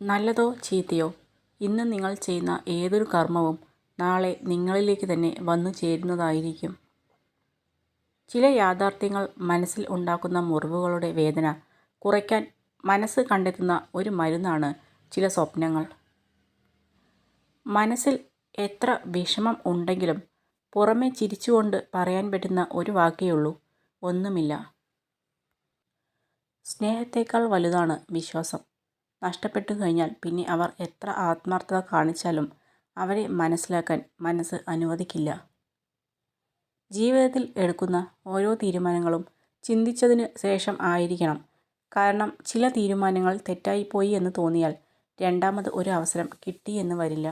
നല്ലതോ ചീത്തയോ ഇന്ന് നിങ്ങൾ ചെയ്യുന്ന ഏതൊരു കർമ്മവും നാളെ നിങ്ങളിലേക്ക് തന്നെ വന്നു ചേരുന്നതായിരിക്കും. ചില യാഥാർത്ഥ്യങ്ങൾ മനസ്സിൽ ഉണ്ടാക്കുന്ന മുറിവുകളുടെ വേദന കുറയ്ക്കാൻ മനസ്സ് കണ്ടെത്തുന്ന ഒരു മരുന്നാണ് ചില സ്വപ്നങ്ങൾ. മനസ്സിൽ എത്ര വിഷമം ഉണ്ടെങ്കിലും പുറമെ ചിരിച്ചുകൊണ്ട് പറയാൻ പറ്റുന്ന ഒരു വാക്കേയുള്ളൂ, ഒന്നുമില്ല. സ്നേഹത്തേക്കാൾ വലുതാണ് വിശ്വാസം. നഷ്ടപ്പെട്ടു കഴിഞ്ഞാൽ പിന്നെ അവർ എത്ര ആത്മാർത്ഥത കാണിച്ചാലും അവരെ മനസ്സിലാക്കാൻ മനസ്സ് അനുവദിക്കില്ല. ജീവിതത്തിൽ എടുക്കുന്ന ഓരോ തീരുമാനങ്ങളും ചിന്തിച്ചതിന് ശേഷം ആയിരിക്കണം. കാരണം ചില തീരുമാനങ്ങൾ തെറ്റായിപ്പോയി എന്ന് തോന്നിയാൽ രണ്ടാമത് ഒരു അവസരം കിട്ടിയെന്ന് വരില്ല.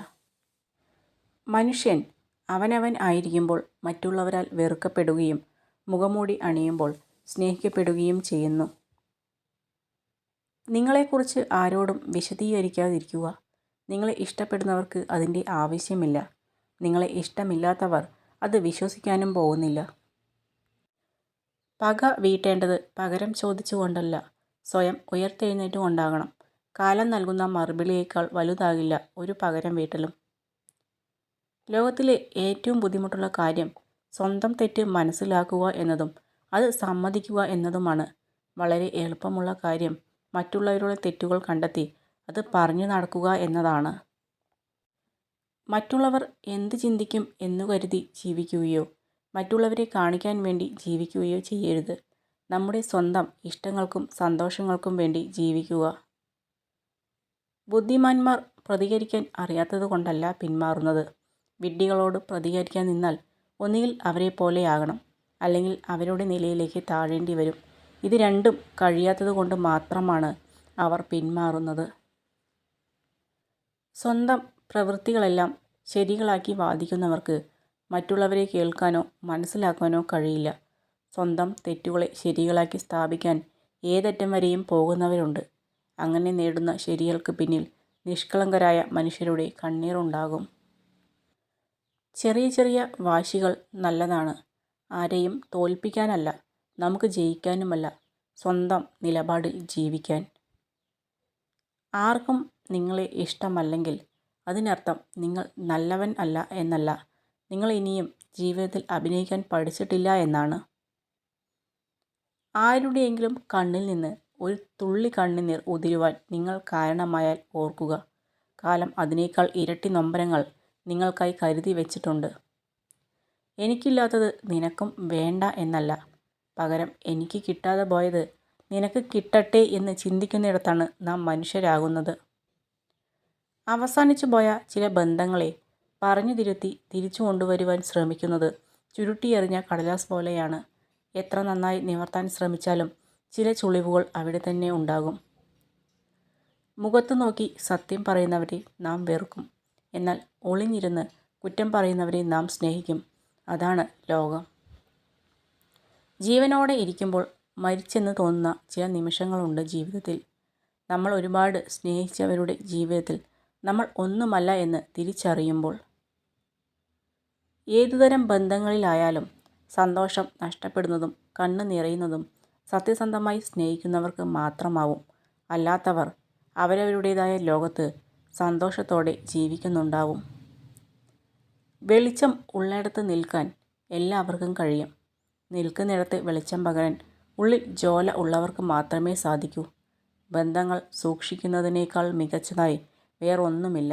മനുഷ്യൻ അവനവൻ ആയിരിക്കുമ്പോൾ മറ്റുള്ളവരാൽ വെറുക്കപ്പെടുകയും മുഖംമൂടി അണിയുമ്പോൾ സ്നേഹിക്കപ്പെടുകയും ചെയ്യുന്നു. നിങ്ങളെക്കുറിച്ച് ആരോടും വിശദീകരിക്കാതിരിക്കുക. നിങ്ങളെ ഇഷ്ടപ്പെടുന്നവർക്ക് അതിൻ്റെ ആവശ്യമില്ല. നിങ്ങളെ ഇഷ്ടമില്ലാത്തവർ അത് വിശ്വസിക്കാനും പോകുന്നില്ല. പക വീട്ടേണ്ടത് പകരം ചോദിച്ചുകൊണ്ടല്ല, സ്വയം ഉയർത്തെഴുന്നേറ്റുകൊണ്ടാകണം. കാലം നൽകുന്ന മറുപടിയേക്കാൾ വലുതാകില്ല ഒരു പകരം വീട്ടലും. ലോകത്തിലെ ഏറ്റവും ബുദ്ധിമുട്ടുള്ള കാര്യം സ്വന്തം തെറ്റ് മനസ്സിലാക്കുക എന്നതും അത് സമ്മതിക്കുക എന്നതുമാണ്. വളരെ എളുപ്പമുള്ള കാര്യം മറ്റുള്ളവരുടെ തെറ്റുകൾ കണ്ടെത്തി അത് പറഞ്ഞു നടക്കുക എന്നതാണ്. മറ്റുള്ളവർ എന്ത് ചിന്തിക്കും എന്നു കരുതി ജീവിക്കുകയോ മറ്റുള്ളവരെ കാണിക്കാൻ വേണ്ടി ജീവിക്കുകയോ ചെയ്യരുത്. നമ്മുടെ സ്വന്തം ഇഷ്ടങ്ങൾക്കും സന്തോഷങ്ങൾക്കും വേണ്ടി ജീവിക്കുക. ബുദ്ധിമാന്മാർ പ്രതികരിക്കാൻ അറിയാത്തതുകൊണ്ടല്ല പിന്മാറുന്നത്. വിഡ്ഢികളോട് പ്രതികരിക്കാൻ നിന്നാൽ ഒന്നുകിൽ അവരെ പോലെയാകണം, അല്ലെങ്കിൽ അവരുടെ നിലയിലേക്ക് താഴേണ്ടി വരും. ഇത് രണ്ടും കഴിയാത്തതുകൊണ്ട് മാത്രമാണ് അവർ പിന്മാറുന്നത്. സ്വന്തം പ്രവൃത്തികളെല്ലാം ശരികളാക്കി വാദിക്കുന്നവർക്ക് മറ്റുള്ളവരെ കേൾക്കാനോ മനസ്സിലാക്കാനോ കഴിയില്ല. സ്വന്തം തെറ്റുകളെ ശരികളാക്കി സ്ഥാപിക്കാൻ ഏതറ്റം വരെയും പോകുന്നവരുണ്ട്. അങ്ങനെ നേടുന്ന ശരികൾക്ക് പിന്നിൽ നിഷ്കളങ്കരായ മനുഷ്യരുടെ കണ്ണീറുണ്ടാകും. ചെറിയ ചെറിയ വാശികൾ നല്ലതാണ്. ആരെയും തോൽപ്പിക്കാനല്ല, നമുക്ക് ജയിക്കാനുമല്ല, സ്വന്തം നിലപാടിൽ ജീവിക്കാൻ. ആർക്കും നിങ്ങളെ ഇഷ്ടമല്ലെങ്കിൽ അതിനർത്ഥം നിങ്ങൾ നല്ലവൻ അല്ല എന്നല്ല, നിങ്ങൾ ഇനിയും ജീവിതത്തിൽ അഭിനയിക്കാൻ പഠിച്ചിട്ടില്ല എന്നാണ്. ആരുടെയെങ്കിലും കണ്ണിൽ നിന്ന് ഒരു തുള്ളി കണ്ണുനീർ ഉതിരുവാൻ നിങ്ങൾ കാരണമായാൽ ഓർക്കുക, കാലം അതിനേക്കാൾ ഇരട്ടി നൊമ്പരങ്ങൾ നിങ്ങൾക്കായി കരുതി വെച്ചിട്ടുണ്ട്. എനിക്കില്ലാത്തത് നിനക്കും വേണ്ട എന്നല്ല, പകരം എനിക്ക് കിട്ടാതെ പോയത് നിനക്ക് കിട്ടട്ടെ എന്ന് ചിന്തിക്കുന്നിടത്താണ് നാം മനുഷ്യരാകുന്നത്. അവസാനിച്ചു പോയ ചില ബന്ധങ്ങളെ പറഞ്ഞു തിരുത്തി തിരിച്ചു കൊണ്ടുവരുവാൻ ശ്രമിക്കുന്നത് ചുരുട്ടിയെറിഞ്ഞ കടലാസ് പോലെയാണ്. എത്ര നന്നായി നിവർത്താൻ ശ്രമിച്ചാലും ചില ചുളിവുകൾ അവിടെ തന്നെ ഉണ്ടാകും. മുഖത്ത് നോക്കി സത്യം പറയുന്നവരെ നാം വെറുക്കും, എന്നാൽ ഒളിഞ്ഞിരുന്ന് കുറ്റം പറയുന്നവരെ നാം സ്നേഹിക്കും. അതാണ് ലോകം. ജീവനോടെ ഇരിക്കുമ്പോൾ മരിച്ചെന്ന് തോന്നുന്ന ചില നിമിഷങ്ങളുണ്ട് ജീവിതത്തിൽ. നമ്മൾ ഒരുപാട് സ്നേഹിച്ചവരുടെ ജീവിതത്തിൽ നമ്മൾ ഒന്നുമല്ല എന്ന് തിരിച്ചറിയുമ്പോൾ. ഏതുതരം ബന്ധങ്ങളിലായാലും സന്തോഷം നഷ്ടപ്പെടുന്നതും കണ്ണ് നിറയുന്നതും സത്യസന്ധമായി സ്നേഹിക്കുന്നവർക്ക് മാത്രമാവും. അല്ലാത്തവർ അവരവരുടേതായ ലോകത്ത് സന്തോഷത്തോടെ ജീവിക്കുന്നുണ്ടാവും. വെളിച്ചം ഉള്ളിടത്ത് നിൽക്കാൻ എല്ലാവർക്കും കഴിയും. നിൽക്കുന്നിടത്ത് വെളിച്ചം പകരാൻ ഉള്ളിൽ ജ്വാല ഉള്ളവർക്ക് മാത്രമേ സാധിക്കൂ. ബന്ധങ്ങൾ സൂക്ഷിക്കുന്നതിനേക്കാൾ മികച്ചതായി വേറൊന്നുമില്ല.